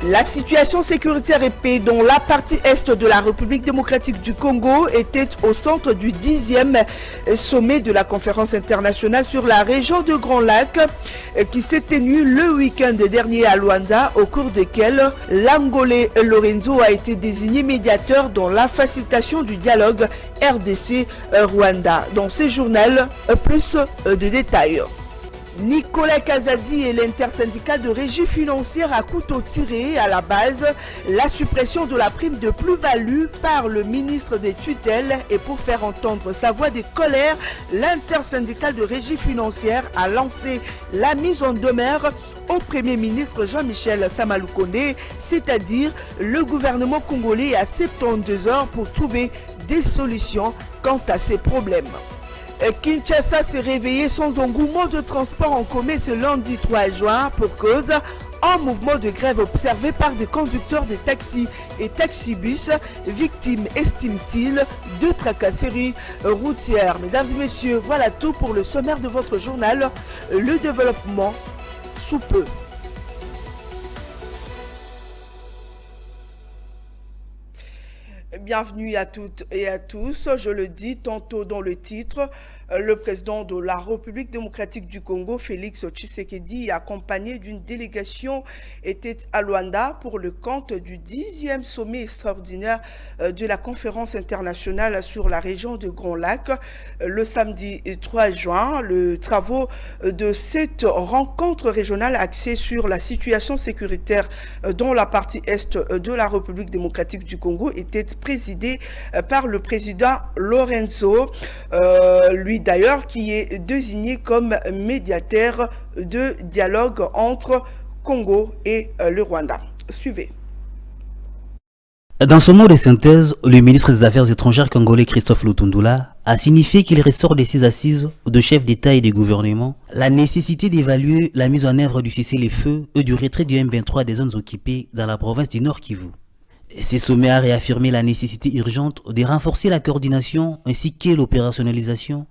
La situation sécuritaire et paix dans la partie est de la République démocratique du Congo était au centre du 10e sommet de la conférence internationale sur la région de Grand Lac qui s'est tenu le week-end dernier à Luanda, au cours desquels l'Angolais Lorenzo a été désigné médiateur dans la facilitation du dialogue RDC-Rwanda. Dans ce journal, plus de détails. Nicolas Kazadi et l'intersyndicale de régie financière à couteau tiré à la base la suppression de la prime de plus-value par le ministre des tutelles, et pour faire entendre sa voix de colère, l'intersyndicale de régie financière a lancé la mise en demeure au Premier ministre Jean-Michel Samaloukonde, c'est-à-dire le gouvernement congolais, à 72 heures pour trouver des solutions quant à ces problèmes. Kinshasa s'est réveillé sans engouement de transport en commun ce lundi 3 juin pour cause un mouvement de grève observé par des conducteurs de taxis et taxibus, victimes, estime-t-il, de tracasseries routières. Mesdames et messieurs, voilà tout pour le sommaire de votre journal. Le développement sous peu. Bienvenue à toutes et à tous. Je le dis tantôt dans le titre, le président de la République démocratique du Congo, Félix Tshisekedi, accompagné d'une délégation, était à Luanda pour le compte du 10e sommet extraordinaire de la conférence internationale sur la région de Grand Lac. Le samedi 3 juin, les travaux de cette rencontre régionale axée sur la situation sécuritaire dans la partie est de la République démocratique du Congo étaient présidé par le président Lorenzo, lui d'ailleurs qui est désigné comme médiateur de dialogue entre Congo et le Rwanda. Suivez. Dans son mot de synthèse, le ministre des Affaires étrangères congolais Christophe Lutundula a signifié qu'il ressort de ses assises de chefs d'État et de gouvernement la nécessité d'évaluer la mise en œuvre du cessez-le-feu et du retrait du M23 des zones occupées dans la province du Nord Kivu. Ce sommet a réaffirmé la nécessité urgente de renforcer la coordination ainsi que l'opérationnalisation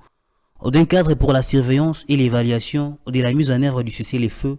d'un cadre pour la surveillance et l'évaluation de la mise en œuvre du cessez-le-feu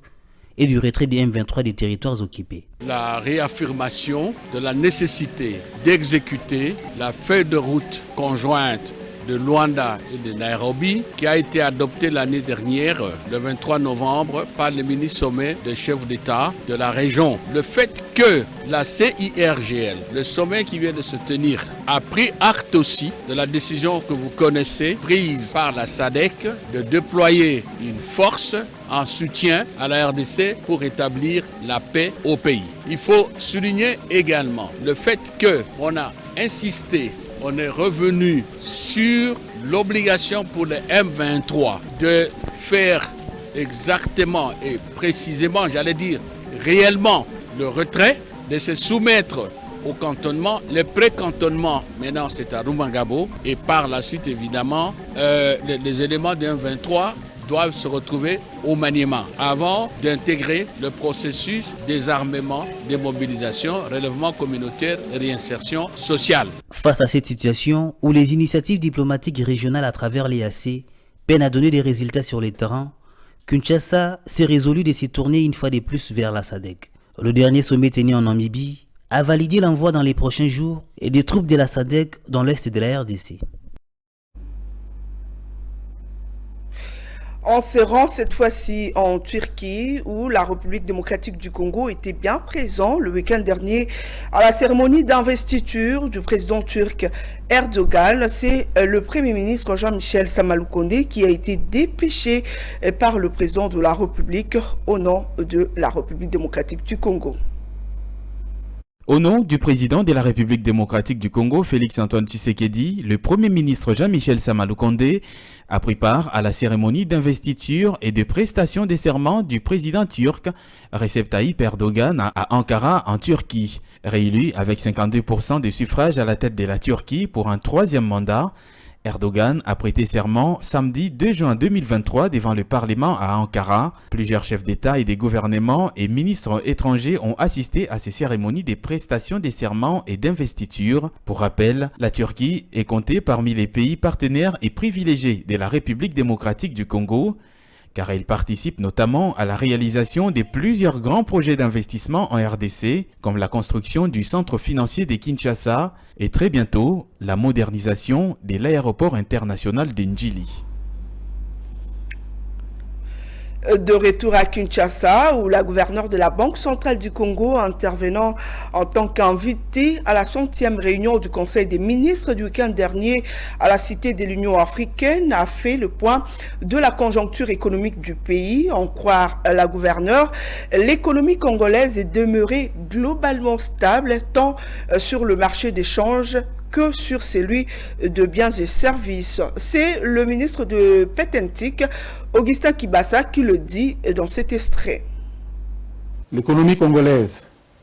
et du retrait des M23 des territoires occupés. La réaffirmation de la nécessité d'exécuter la feuille de route conjointe de Luanda et de Nairobi, qui a été adoptée l'année dernière, le 23 novembre, par le mini-sommet des chefs d'État de la région. Le fait que la CIRGL, le sommet qui vient de se tenir, a pris acte aussi de la décision que vous connaissez, prise par la SADC, de déployer une force en soutien à la RDC pour établir la paix au pays. Il faut souligner également le fait qu'on a insisté, on est revenu sur l'obligation pour les M23 de faire exactement et précisément, j'allais dire réellement, le retrait, de se soumettre au cantonnement, le pré-cantonnement, maintenant c'est à Rumangabo, et par la suite évidemment, les éléments des M23 doivent se retrouver au Maniema avant d'intégrer le processus désarmement, démobilisation, relèvement communautaire et réinsertion sociale. Face à cette situation où les initiatives diplomatiques régionales à travers l'EAC peinent à donner des résultats sur le terrain, Kinshasa s'est résolu de se tourner une fois de plus vers la SADC. Le dernier sommet tenu en Namibie a validé l'envoi dans les prochains jours des troupes de la SADC dans l'est de la RDC. On se rend cette fois-ci en Turquie où la République démocratique du Congo était bien présent le week-end dernier à la cérémonie d'investiture du président turc Erdogan. C'est le Premier ministre Jean-Michel Samaloukonde qui a été dépêché par le président de la République au nom de la République démocratique du Congo. Au nom du président de la République démocratique du Congo, Félix-Antoine Tshisekedi, le Premier ministre Jean-Michel Samaloukonde a pris part à la cérémonie d'investiture et de prestation des serments du président turc Recep Tayyip Erdogan à Ankara en Turquie. Réélu avec 52% des suffrages à la tête de la Turquie pour un troisième mandat, Erdogan a prêté serment samedi 2 juin 2023 devant le Parlement à Ankara. Plusieurs chefs d'État et des gouvernements et ministres étrangers ont assisté à ces cérémonies de prestation des serments et d'investiture. Pour rappel, la Turquie est comptée parmi les pays partenaires et privilégiés de la République démocratique du Congo, car elle participe notamment à la réalisation de plusieurs grands projets d'investissement en RDC, comme la construction du centre financier de Kinshasa et très bientôt la modernisation de l'aéroport international de Njili. De retour à Kinshasa, où la gouverneure de la Banque centrale du Congo, intervenant en tant qu'invité à la 100e réunion du Conseil des ministres du week-end dernier à la Cité de l'Union africaine, a fait le point de la conjoncture économique du pays. En croire la gouverneure, l'économie congolaise est demeurée globalement stable, tant sur le marché des changes que sur celui de biens et services. C'est le ministre de Petentik, Augustin Kibasa, qui le dit dans cet extrait. L'économie congolaise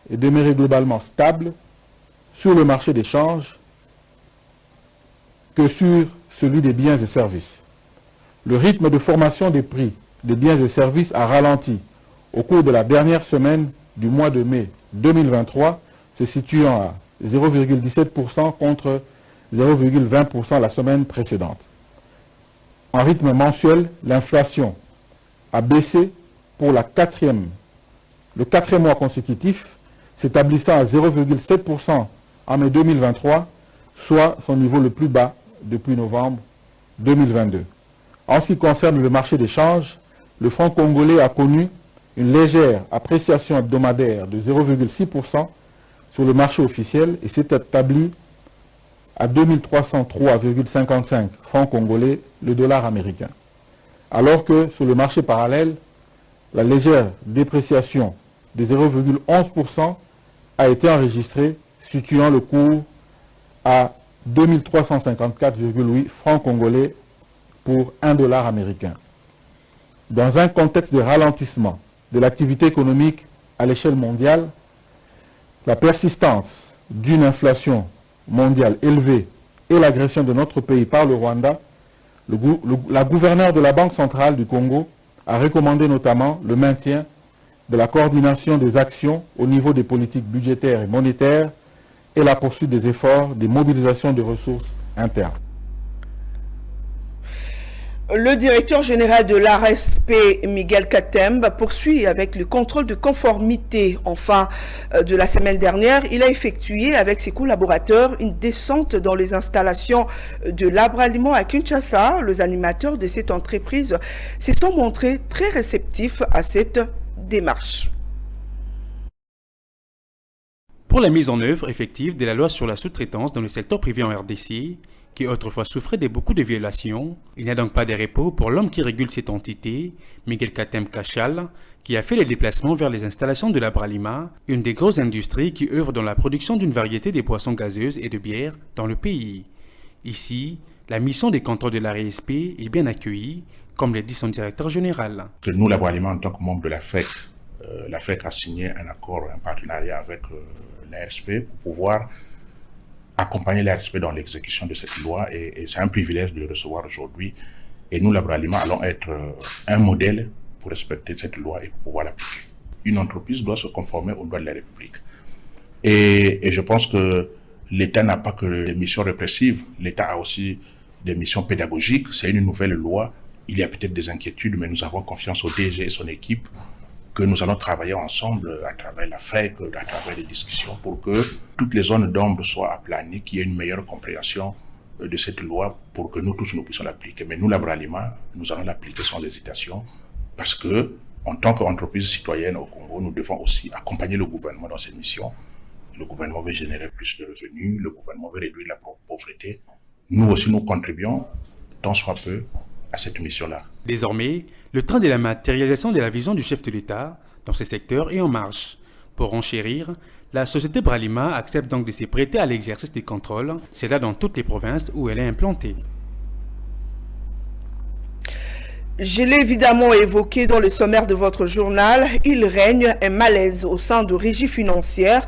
est demeurée globalement stable sur le marché des changes que sur celui des biens et services. Le rythme de formation des prix des biens et services a ralenti au cours de la dernière semaine du mois de mai 2023, se situant à 0,17% contre 0,20% la semaine précédente. En rythme mensuel, l'inflation a baissé pour le quatrième mois consécutif, s'établissant à 0,7% en mai 2023, soit son niveau le plus bas depuis novembre 2022. En ce qui concerne le marché des changes, le franc congolais a connu une légère appréciation hebdomadaire de 0,6% sur le marché officiel et s'est établi à 2303,55 francs congolais le dollar américain. Alors que sur le marché parallèle, la légère dépréciation de 0,11% a été enregistrée, situant le cours à 2354,8 francs congolais pour 1 dollar américain. Dans un contexte de ralentissement de l'activité économique à l'échelle mondiale, la persistance d'une inflation mondiale élevée et l'agression de notre pays par le Rwanda, la gouverneure de la Banque centrale du Congo a recommandé notamment le maintien de la coordination des actions au niveau des politiques budgétaires et monétaires et la poursuite des efforts de mobilisation de ressources internes. Le directeur général de l'ARSP, Miguel Katemba, poursuit avec le contrôle de conformité. En fin de la semaine dernière, il a effectué avec ses collaborateurs une descente dans les installations de l'agroaliment à Kinshasa. Les animateurs de cette entreprise se sont montrés très réceptifs à cette démarche. Pour la mise en œuvre effective de la loi sur la sous-traitance dans le secteur privé en RDC, qui autrefois souffrait de beaucoup de violations, il n'y a donc pas de repos pour l'homme qui régule cette entité, Miguel Katem Kachal, qui a fait les déplacements vers les installations de la Bralima, une des grosses industries qui œuvre dans la production d'une variété de boissons gazeuses et de bières dans le pays. Ici, la mission des contrôles de la RSP est bien accueillie, comme le dit son directeur général. Que nous, la Bralima, en tant que membre de la FEC a signé un accord, un partenariat avec la RSP pour pouvoir accompagner la RSP dans l'exécution de cette loi et c'est un privilège de le recevoir aujourd'hui. Et nous, l'Agroaliment, allons être un modèle pour respecter cette loi et pour pouvoir l'appliquer. Une entreprise doit se conformer aux lois de la République. Et je pense que l'État n'a pas que des missions répressives, l'État a aussi des missions pédagogiques. C'est une nouvelle loi, il y a peut-être des inquiétudes, mais nous avons confiance au DG et son équipe que nous allons travailler ensemble à travers la FEC, à travers les discussions pour que toutes les zones d'ombre soient aplanies, qu'il y ait une meilleure compréhension de cette loi pour que nous tous nous puissions l'appliquer. Mais nous, l'Agroaliment, nous allons l'appliquer sans hésitation parce que, en tant qu'entreprise citoyenne au Congo, nous devons aussi accompagner le gouvernement dans cette mission. Le gouvernement veut générer plus de revenus, le gouvernement veut réduire la pauvreté. Nous aussi, nous contribuons, tant soit peu, à cette mission-là. Désormais, le train de la matérialisation de la vision du chef de l'État dans ce secteur est en marche. Pour enchérir, la société Bralima accepte donc de se prêter à l'exercice des contrôles, c'est là dans toutes les provinces où elle est implantée. Je l'ai évidemment évoqué dans le sommaire de votre journal, il règne un malaise au sein de Régie financière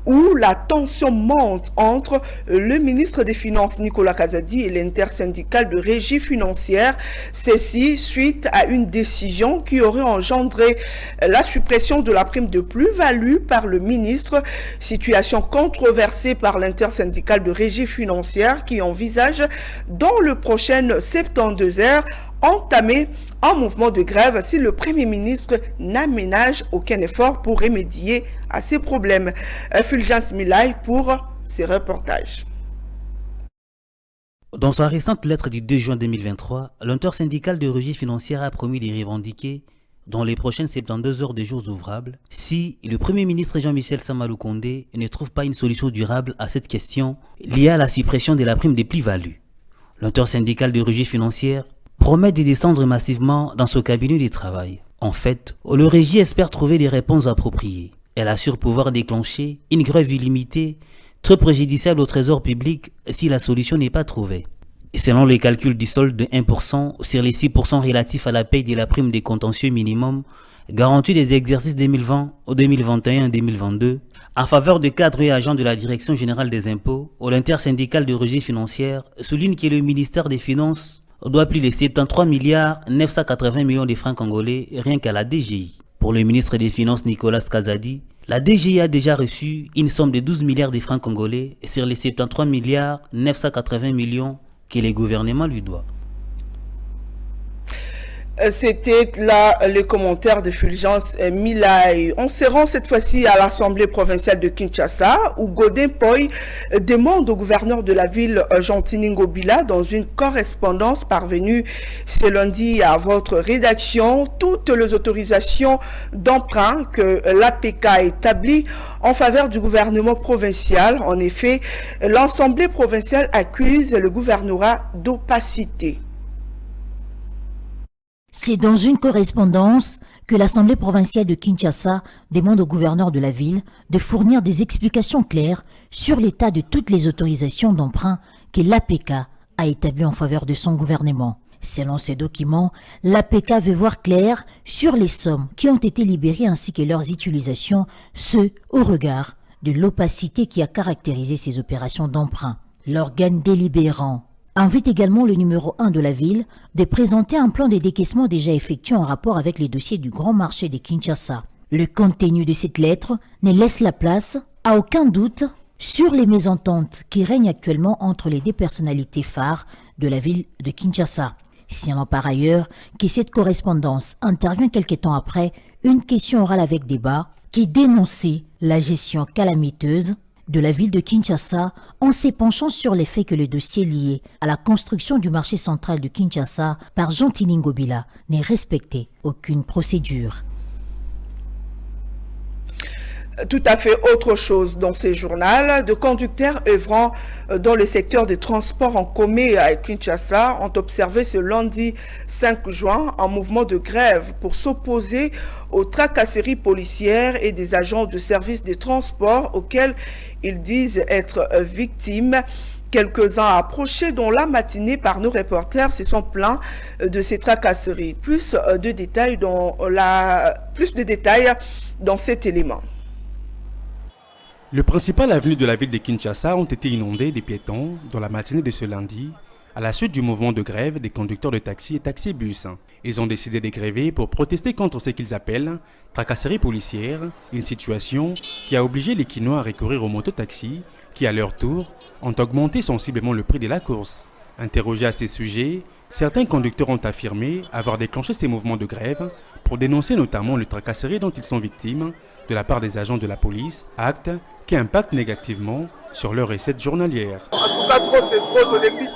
où la tension monte entre le ministre des Finances Nicolas Kazadi et l'intersyndicale de Régie financière, ceci suite à une décision qui aurait engendré la suppression de la prime de plus-value par le ministre, situation controversée par l'intersyndicale de Régie financière qui envisage dans le prochain 72 heures entamer un mouvement de grève si le Premier ministre n'aménage aucun effort pour remédier à ces problèmes. Fulgence Milay pour ces reportages. Dans sa récente lettre du 2 juin 2023, l'intersyndical de régie financière a promis de revendiquer dans les prochaines 72 heures de jours ouvrables si le Premier ministre Jean-Michel Sama Lukonde ne trouve pas une solution durable à cette question liée à la suppression de la prime des plus-values. L'intersyndical de régie financière promet de descendre massivement dans ce cabinet de travail. En fait, le régie espère trouver des réponses appropriées. Elle assure pouvoir déclencher une grève illimitée très préjudiciable au trésor public si la solution n'est pas trouvée. Et selon les calculs du solde de 1% sur les 6% relatifs à la paye de la prime des contentieux minimum garantie des exercices 2020, 2021 et 2022, en faveur des cadres et agents de la Direction générale des impôts, l'intersyndical de régie financière souligne que le ministère des Finances doit plus de 73 milliards 980 millions de francs congolais rien qu'à la DGI. Pour le ministre des Finances Nicolas Kazadi, la DGI a déjà reçu une somme de 12 milliards de francs congolais sur les 73 milliards 980 millions que le gouvernement lui doit. C'était là le commentaire de Fulgence Milay. On se rend cette fois-ci à l'Assemblée provinciale de Kinshasa où Godin Poy demande au gouverneur de la ville Jean-Tini Ngobila dans une correspondance parvenue ce lundi à votre rédaction toutes les autorisations d'emprunt que l'APK a établies en faveur du gouvernement provincial. En effet, l'Assemblée provinciale accuse le gouvernorat d'opacité. C'est dans une correspondance que l'Assemblée provinciale de Kinshasa demande au gouverneur de la ville de fournir des explications claires sur l'état de toutes les autorisations d'emprunt que l'APK a établies en faveur de son gouvernement. Selon ces documents, l'APK veut voir clair sur les sommes qui ont été libérées ainsi que leurs utilisations, ce au regard de l'opacité qui a caractérisé ces opérations d'emprunt. L'organe délibérant invite également le numéro 1 de la ville de présenter un plan de décaissement déjà effectué en rapport avec les dossiers du grand marché de Kinshasa. Le contenu de cette lettre ne laisse la place à aucun doute sur les mésententes qui règnent actuellement entre les deux personnalités phares de la ville de Kinshasa. Signalons par ailleurs que cette correspondance intervient quelque temps après une question orale avec débat qui dénonçait la gestion calamiteuse de la ville de Kinshasa en s'épanchant sur les faits que le dossier lié à la construction du marché central de Kinshasa par Jean-Tini Ngobila n'est respecté aucune procédure. Tout à fait autre chose dans ces journaux. De conducteurs œuvrant dans le secteur des transports en commun à Kinshasa ont observé ce lundi 5 juin un mouvement de grève pour s'opposer aux tracasseries policières et des agents de service des transports auxquels ils disent être victimes. Quelques-uns approchés dans la matinée par nos reporters se sont plaints de ces tracasseries. Plus de détails dans cet élément. Le principal avenue de la ville de Kinshasa ont été inondées de piétons dans la matinée de ce lundi à la suite du mouvement de grève des conducteurs de taxi et taxi-bus. Ils ont décidé de gréver pour protester contre ce qu'ils appellent tracasserie policière, une situation qui a obligé les Kinois à recourir aux mototaxis qui, à leur tour, ont augmenté sensiblement le prix de la course. Interrogés à ces sujets, certains conducteurs ont affirmé avoir déclenché ces mouvements de grève pour dénoncer notamment les tracasseries dont ils sont victimes de la part des agents de la police, acte qui impacte négativement sur leurs recettes journalières.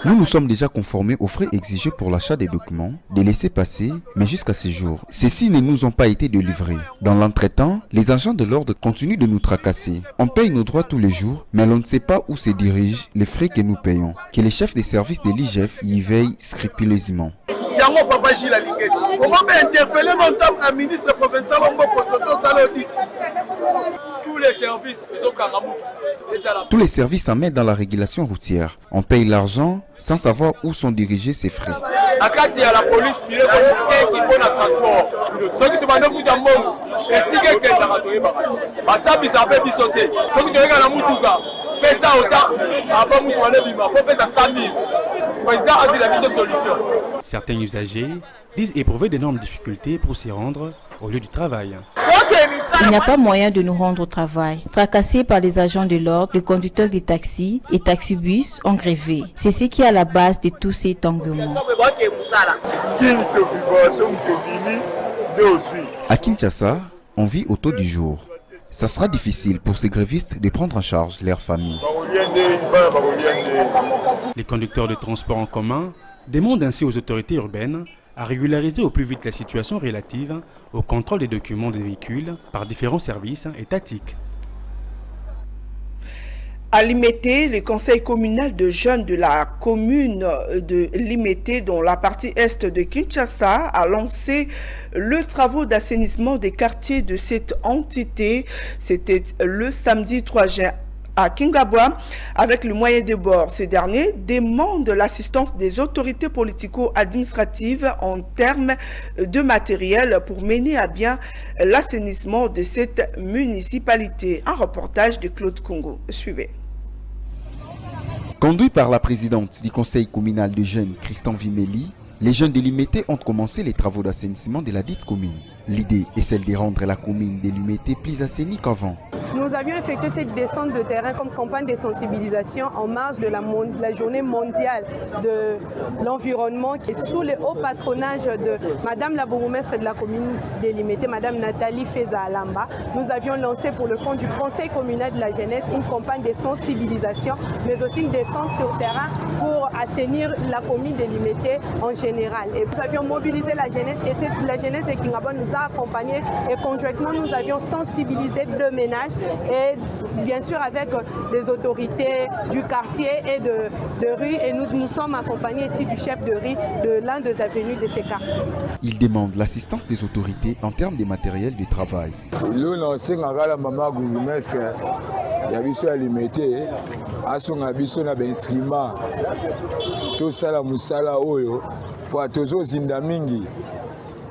Nous nous sommes déjà conformés aux frais exigés pour l'achat des documents, des laissez-passer, mais jusqu'à ce jour, ceux-ci ne nous ont pas été délivrés. Dans l'entretemps, les agents de l'ordre continuent de nous tracasser. On paye nos droits tous les jours, mais l'on ne sait pas où se dirigent les frais que nous payons. Que les chefs des services de l'IGF y veillent scrupuleusement. Tous les services en mettent dans la régulation routière. On paye l'argent sans savoir où sont dirigés ces frais. Certains usagers disent éprouver d'énormes difficultés pour s'y rendre au lieu du travail. Il n'y a pas moyen de nous rendre au travail. Tracassés par les agents de l'ordre, les conducteurs des taxis et taxibus ont grévé. C'est ce qui est à la base de tous ces tanglements. À Kinshasa, on vit au taux du jour. Ça sera difficile pour ces grévistes de prendre en charge leurs familles. Les conducteurs de transport en commun demandent ainsi aux autorités urbaines à régulariser au plus vite la situation relative au contrôle des documents des véhicules par différents services étatiques. À Limete, le conseil communal de jeunes de la commune de Limete, dont la partie est de Kinshasa, a lancé le travaux d'assainissement des quartiers de cette entité. C'était le samedi 3 juin à Kingabwa avec le moyen de bord. Ces derniers demandent l'assistance des autorités politico-administratives en termes de matériel pour mener à bien l'assainissement de cette municipalité. Un reportage de Claude Congo. Suivez. Conduit par la présidente du conseil communal de jeunes, Christian Vimeli, les jeunes de Limete ont commencé les travaux d'assainissement de la dite commune. L'idée est celle de rendre la commune de Limete plus assainie qu'avant. Nous avions effectué cette descente de terrain comme campagne de sensibilisation en marge de la journée mondiale de l'environnement qui est sous le haut patronage de Madame la bourgmestre de la commune de Limete, Madame Nathalie Feza Alamba. Nous avions lancé pour le compte du conseil communal de la jeunesse une campagne de sensibilisation, mais aussi une descente sur terrain pour assainir la commune de Limete en général. Et nous avions mobilisé la jeunesse et la jeunesse de Kingabwa nous a accompagnés et conjointement nous avions sensibilisé deux ménages et bien sûr avec les autorités du quartier et de rue et nous sommes accompagnés ici du chef de rue de l'un des avenues de ces quartiers. Il demande l'assistance des autorités en termes de matériel de travail.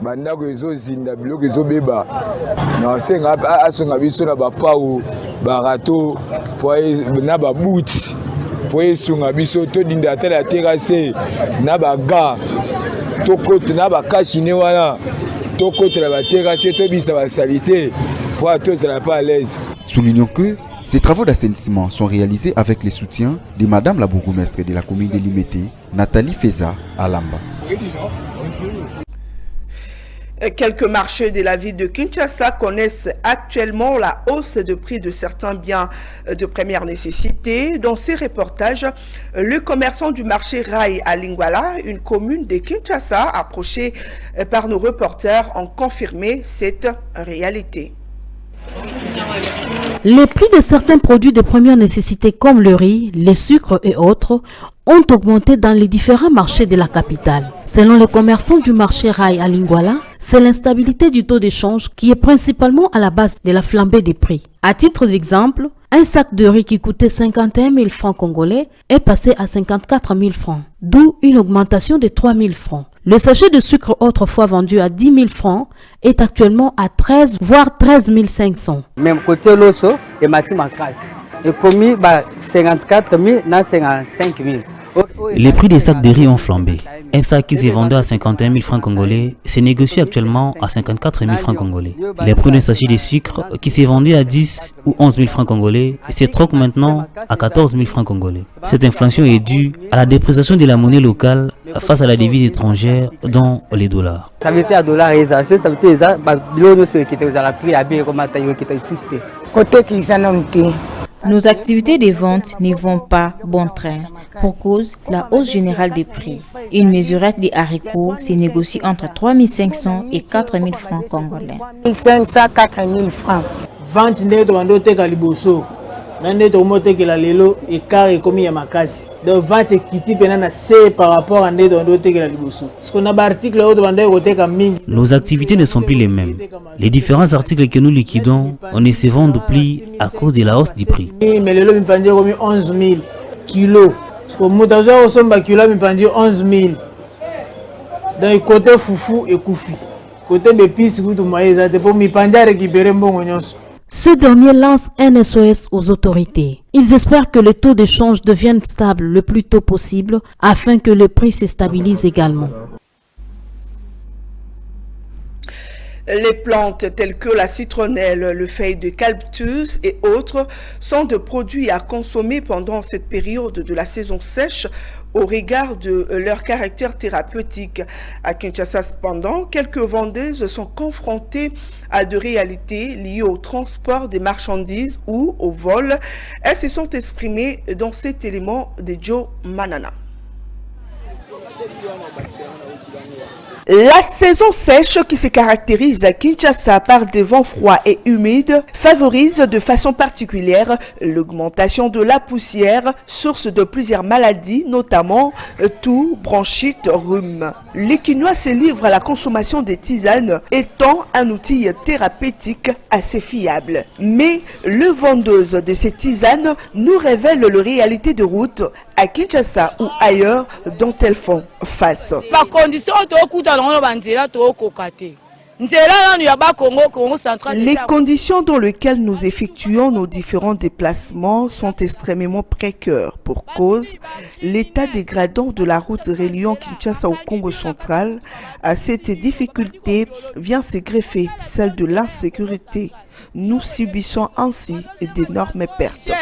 bandako ezozinda biloko ezobeba na asenga asonga biso na bapau barato na babuti po esunga biso todinda ata la terrasse na baga tokota na bakashine wana tokotela baterrasse tobisa basalite po tozala pas à l'aise. Soulignons que ces travaux d'assainissement sont réalisés avec le soutien de Madame la bourgmestre de la commune de Limete, Nathalie Feza Alamba. Quelques marchés de la ville de Kinshasa connaissent actuellement la hausse de prix de certains biens de première nécessité. Dans ces reportages, le commerçant du marché Rai à Lingwala, une commune de Kinshasa, approché par nos reporters, ont confirmé cette réalité. Les prix de certains produits de première nécessité comme le riz, les sucres et autres ont augmenté dans les différents marchés de la capitale. Selon les commerçants du marché Rai à Lingwala, c'est l'instabilité du taux d'échange qui est principalement à la base de la flambée des prix. À titre d'exemple, un sac de riz qui coûtait 51 000 francs congolais est passé à 54 000 francs, d'où une augmentation de 3 000 francs. Le sachet de sucre autrefois vendu à 10 000 francs est actuellement à 13 voire 13 500. Même côté l'osso et Mathieu et commis 54 000 à 55 000. Les prix des sacs de riz ont flambé. Un sac qui s'est vendu à 51 000 francs congolais se négocie actuellement à 54 000 francs congolais. Les prix d'un sachet de sucre qui s'est vendu à 10 ou 11 000 francs congolais se troque maintenant à 14 000 francs congolais. Cette inflation est due à la dépréciation de la monnaie locale face à la devise étrangère, dont les dollars. Nos activités de vente ne vont pas bon train pour cause de la hausse générale des prix. Une mesurette de haricots se négocie entre 3 500 et 4 000 francs congolais. 500 à 4 000 francs. Vente neto bandote kaliboso. Naneto mote que la lelo et carré comme yamakasi. Donc vente kiti penana c'est par rapport à neto bandote que la liboso. Ce qu'on a article autre bandote côté comme mingi. Nos activités ne sont plus les mêmes. Les différents articles que nous liquidons, on ne se vendent plus à cause de la hausse du prix. Mais le lot me pendait comme 11 000 kilos. Ce qu'on moutazo au somba kilo me pendait 11 000. Dans le côté foufou et koufi. Côté bépis goût maïs à pour me pendait récupérer bon nyonso. Ce dernier lance un SOS aux autorités. Ils espèrent que le taux d'échange devienne stable le plus tôt possible afin que le prix se stabilise également. Les plantes telles que la citronnelle, le feuille de calptus et autres sont de produits à consommer pendant cette période de la saison sèche au regard de leur caractère thérapeutique. À Kinshasa, cependant, quelques vendeuses sont confrontées à de réalités liées au transport des marchandises ou au vol. Elles se sont exprimées dans cet élément de Joe Manana. La saison sèche qui se caractérise à Kinshasa par des vents froids et humides favorise de façon particulière l'augmentation de la poussière, source de plusieurs maladies, notamment toux, bronchite, rhume. Les Kinois se livrent à la consommation des tisanes étant un outil thérapeutique assez fiable. Mais le vendeuse de ces tisanes nous révèle la réalité de route à Kinshasa ou ailleurs dont elles font face. Les conditions dans lesquelles nous effectuons nos différents déplacements sont extrêmement précaires. Pour cause, l'état dégradant de la route reliant Kinshasa au Congo central, à cette difficulté vient se greffer celle de l'insécurité. Nous subissons ainsi d'énormes pertes.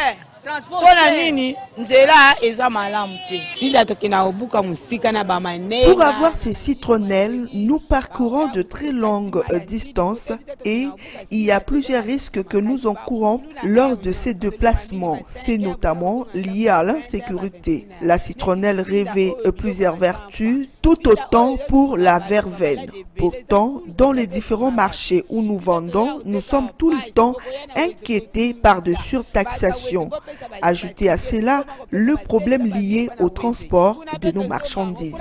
Pour avoir ces citronnelles, nous parcourons de très longues distances et il y a plusieurs risques que nous encourons lors de ces déplacements. C'est notamment lié à l'insécurité. La citronnelle revêt plusieurs vertus, tout autant pour la verveine. Pourtant, dans les différents marchés où nous vendons, nous sommes tout le temps inquiétés par de surtaxations. Ajoutez à cela le problème lié au transport de nos marchandises.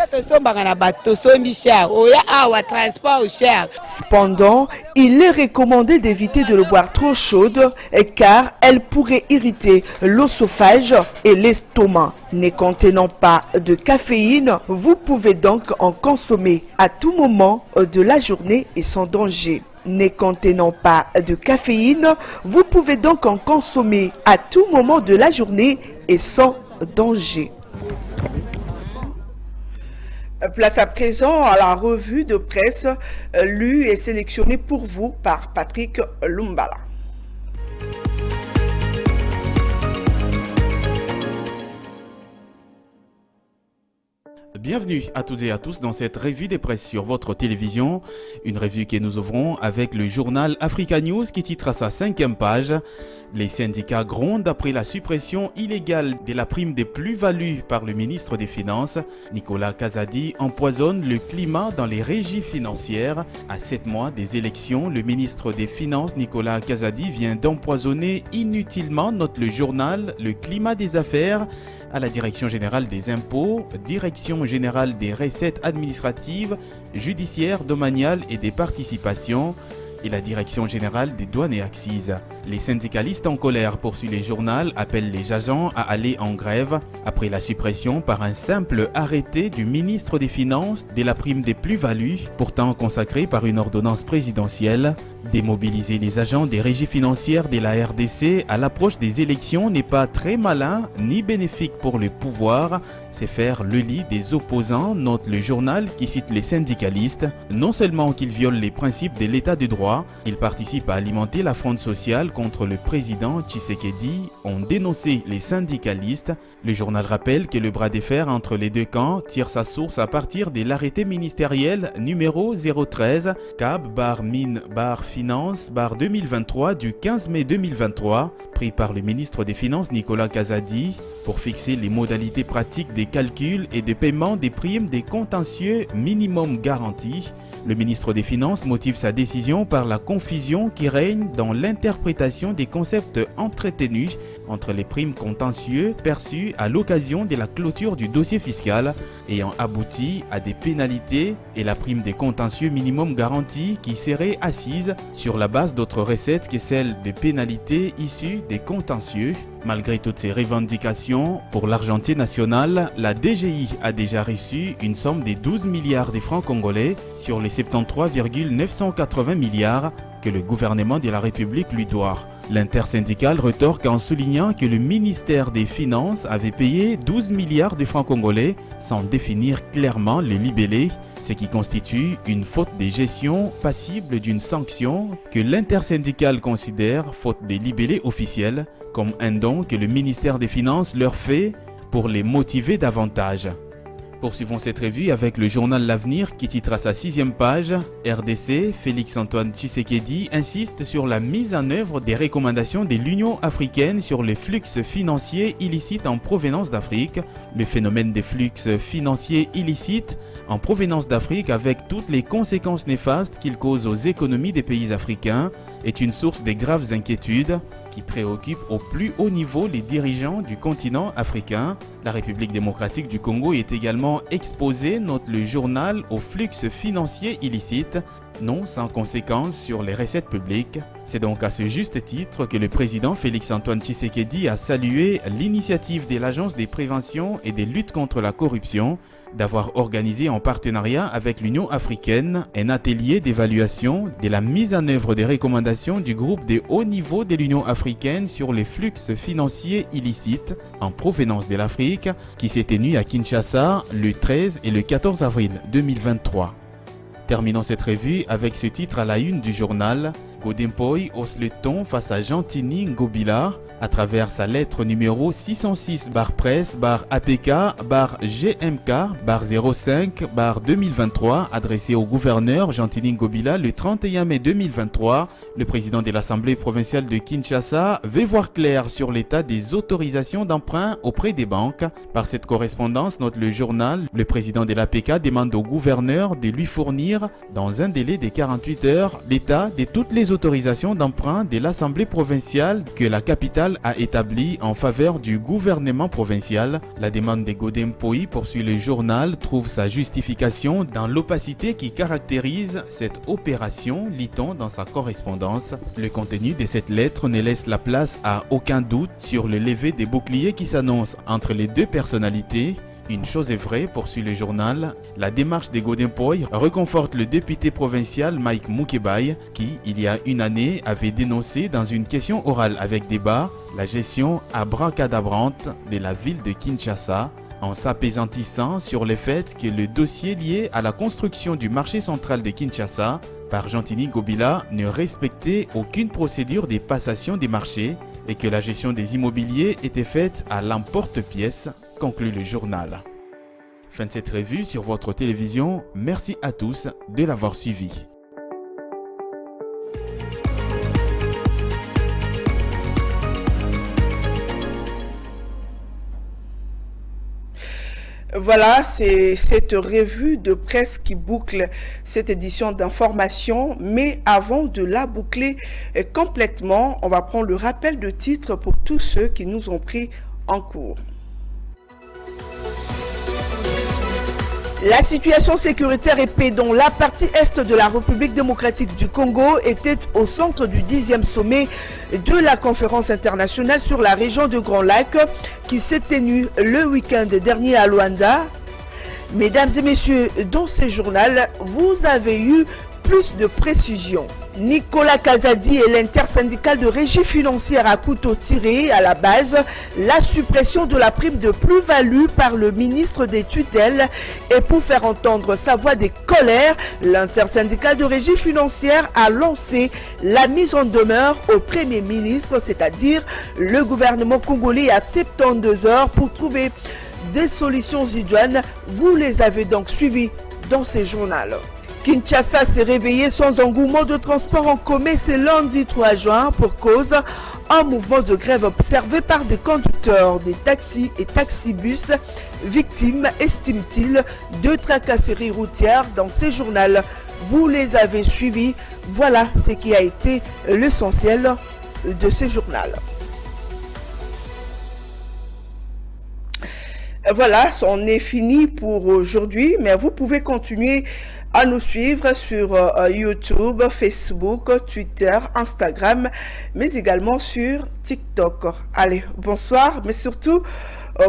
Cependant, il est recommandé d'éviter de le boire trop chaude car elle pourrait irriter l'œsophage et l'estomac. Ne contenant pas de caféine, vous pouvez donc en consommer à tout moment de la journée et sans danger. Ne contenant pas de caféine, vous pouvez donc en consommer à tout moment de la journée et sans danger. Place à présent à la revue de presse lue et sélectionnée pour vous par Patrick Lumbala. Bienvenue à toutes et à tous dans cette revue des presses sur votre télévision. Une revue que nous ouvrons avec le journal Africa News qui titre à sa 5e page « Les syndicats grondent après la suppression illégale de la prime des plus-values par le ministre des Finances. Nicolas Kazadi empoisonne le climat dans les régies financières. À 7 mois des élections, le ministre des Finances Nicolas Kazadi vient d'empoisonner inutilement, note le journal, le climat des affaires à la Direction générale des impôts, Direction générale des recettes administratives, judiciaires, domaniales et des participations et la Direction générale des douanes et accises. Les syndicalistes en colère, poursuit les journaux, appellent les agents à aller en grève après la suppression par un simple arrêté du ministre des Finances de la prime des plus-values, pourtant consacrée par une ordonnance présidentielle. Démobiliser les agents des régies financières de la RDC à l'approche des élections n'est pas très malin ni bénéfique pour le pouvoir. C'est faire le lit des opposants, note le journal qui cite les syndicalistes. Non seulement qu'ils violent les principes de l'état de droit, ils participent à alimenter la fronde sociale contre le président Tshisekedi, ont dénoncé les syndicalistes. Le journal rappelle que le bras de fer entre les deux camps tire sa source à partir de l'arrêté ministériel numéro 013 CAB-Mine-Finance-2023 du 15 mai 2023, pris par le ministre des Finances Nicolas Kazadi pour fixer les modalités pratiques des calculs et des paiements des primes des contentieux minimum garantis. Le ministre des Finances motive sa décision par la confusion qui règne dans l'interprétation des concepts entretenus entre les primes contentieux perçues à l'occasion de la clôture du dossier fiscal ayant abouti à des pénalités et la prime des contentieux minimum garantis qui serait assise sur la base d'autres recettes que celles de pénalités issues des contentieux. Malgré toutes ces revendications, pour l'argentier national, la DGI a déjà reçu une somme de 12 milliards de francs congolais sur les 73,980 milliards que le gouvernement de la République lui doit. L'intersyndicale retorque en soulignant que le ministère des Finances avait payé 12 milliards de francs congolais sans définir clairement les libellés, ce qui constitue une faute de gestion passible d'une sanction que l'intersyndicale considère, faute des libellés officiels, comme un don que le ministère des Finances leur fait pour les motiver davantage. Poursuivons cette revue avec le journal L'Avenir qui titre à sa 6e page « RDC, Félix-Antoine Tshisekedi insiste sur la mise en œuvre des recommandations de l'Union africaine sur les flux financiers illicites en provenance d'Afrique. Le phénomène des flux financiers illicites en provenance d'Afrique avec toutes les conséquences néfastes qu'il cause aux économies des pays africains est une source de graves inquiétudes qui préoccupe au plus haut niveau les dirigeants du continent africain. La République démocratique du Congo est également exposée, note le journal, aux flux financiers illicites, non sans conséquences sur les recettes publiques. C'est donc à ce juste titre que le président Félix-Antoine Tshisekedi a salué l'initiative de l'Agence des préventions et des luttes contre la corruption d'avoir organisé en partenariat avec l'Union africaine un atelier d'évaluation de la mise en œuvre des recommandations du groupe de haut niveau de l'Union africaine sur les flux financiers illicites en provenance de l'Afrique qui s'est tenu à Kinshasa le 13 et le 14 avril 2023. Terminons cette revue avec ce titre à la une du journal. Godempoy hausse le ton face à Gentini Ngobila à travers sa lettre numéro 606/presse/APK/GMK/05/2023 adressée au gouverneur Gentini Ngobila le 31 mai 2023. Le président de l'Assemblée provinciale de Kinshasa veut voir clair sur l'état des autorisations d'emprunt auprès des banques. Par cette correspondance, note le journal, le président de l'APK demande au gouverneur de lui fournir dans un délai de 48 heures l'état de toutes les autorisations d'emprunt de l'Assemblée provinciale que la capitale a établi en faveur du gouvernement provincial. La demande de Godempoy, poursuit le journal, trouve sa justification dans l'opacité qui caractérise cette opération, lit-on dans sa correspondance. Le contenu de cette lettre ne laisse la place à aucun doute sur le lever des boucliers qui s'annonce entre les deux personnalités. Une chose est vraie, poursuit le journal, la démarche de Godempoy reconforte le député provincial Mike Mukebai qui, il y a une année, avait dénoncé dans une question orale avec débat la gestion abracadabrante de la ville de Kinshasa en s'appesantissant sur le fait que le dossier lié à la construction du marché central de Kinshasa par Gentini Ngobila ne respectait aucune procédure de passation des marchés et que la gestion des immobiliers était faite à l'emporte-pièce, conclut le journal. Fin de cette revue sur votre télévision. Merci à tous de l'avoir suivi. Voilà, c'est cette revue de presse qui boucle cette édition d'information. Mais avant de la boucler complètement, on va prendre le rappel de titres pour tous ceux qui nous ont pris en cours. La situation sécuritaire et paix dans la partie est de la République démocratique du Congo était au centre du 10e sommet de la conférence internationale sur la région de Grand Lac qui s'est tenue le week-end dernier à Luanda. Mesdames et messieurs, dans ce journal, vous avez eu plus de précisions. Nicolas Kazadi et l'intersyndicale de régie financière à couteau tiré à la base la suppression de la prime de plus-value par le ministre des tutelles et pour faire entendre sa voix des colères, l'intersyndicale de régie financière a lancé la mise en demeure au Premier ministre, c'est-à-dire le gouvernement congolais à 72 heures pour trouver des solutions idoines. Vous les avez donc suivis dans ces journaux. Kinshasa s'est réveillé sans engouement de transport en commun ce lundi 3 juin pour cause un mouvement de grève observé par des conducteurs des taxis et taxibus victimes, estime-t-il, de tracasseries routières dans ces journaux. Vous les avez suivis. Voilà ce qui a été l'essentiel de ce journal. Voilà, c'en est fini pour aujourd'hui, mais vous pouvez continuer à nous suivre sur YouTube, Facebook, Twitter, Instagram, mais également sur TikTok. Allez, bonsoir, mais surtout,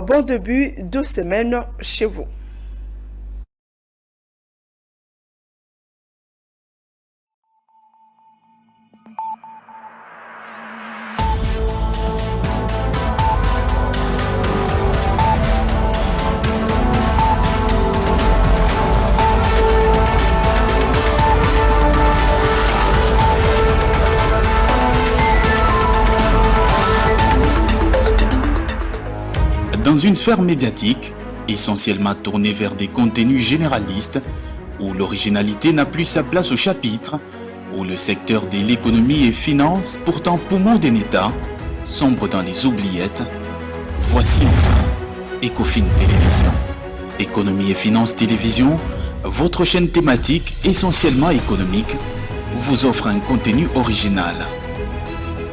bon début de semaine chez vous. dans une sphère médiatique essentiellement tournée vers des contenus généralistes, où l'originalité n'a plus sa place au chapitre, où le secteur de l'économie et finance, pourtant poumon d'un État, sombre dans les oubliettes, voici enfin Ecofin Télévision. Économie et finance télévision, votre chaîne thématique essentiellement économique, vous offre un contenu original.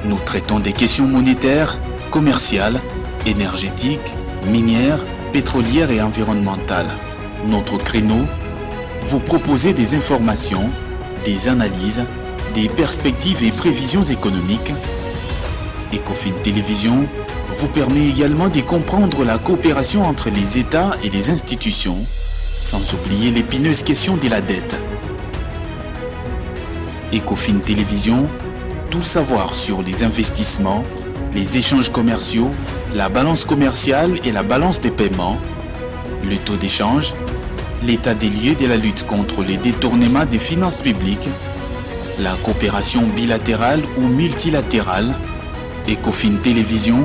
Nous traitons des questions monétaires, commerciales, énergétiques, minières, pétrolières et environnementales. Notre créneau, vous proposer des informations, des analyses, des perspectives et prévisions économiques. Ecofin Télévision vous permet également de comprendre la coopération entre les États et les institutions, sans oublier l'épineuse question de la dette. Ecofin Télévision, tout savoir sur les investissements, les échanges commerciaux, la balance commerciale et la balance des paiements, le taux d'échange, l'état des lieux de la lutte contre les détournements des finances publiques, la coopération bilatérale ou multilatérale. Ecofin Télévision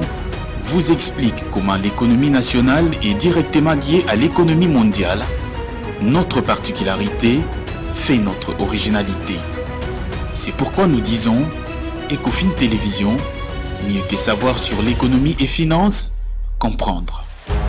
vous explique comment l'économie nationale est directement liée à l'économie mondiale. Notre particularité fait notre originalité. C'est pourquoi nous disons Ecofin Télévision, mieux que savoir sur l'économie et finances, comprendre.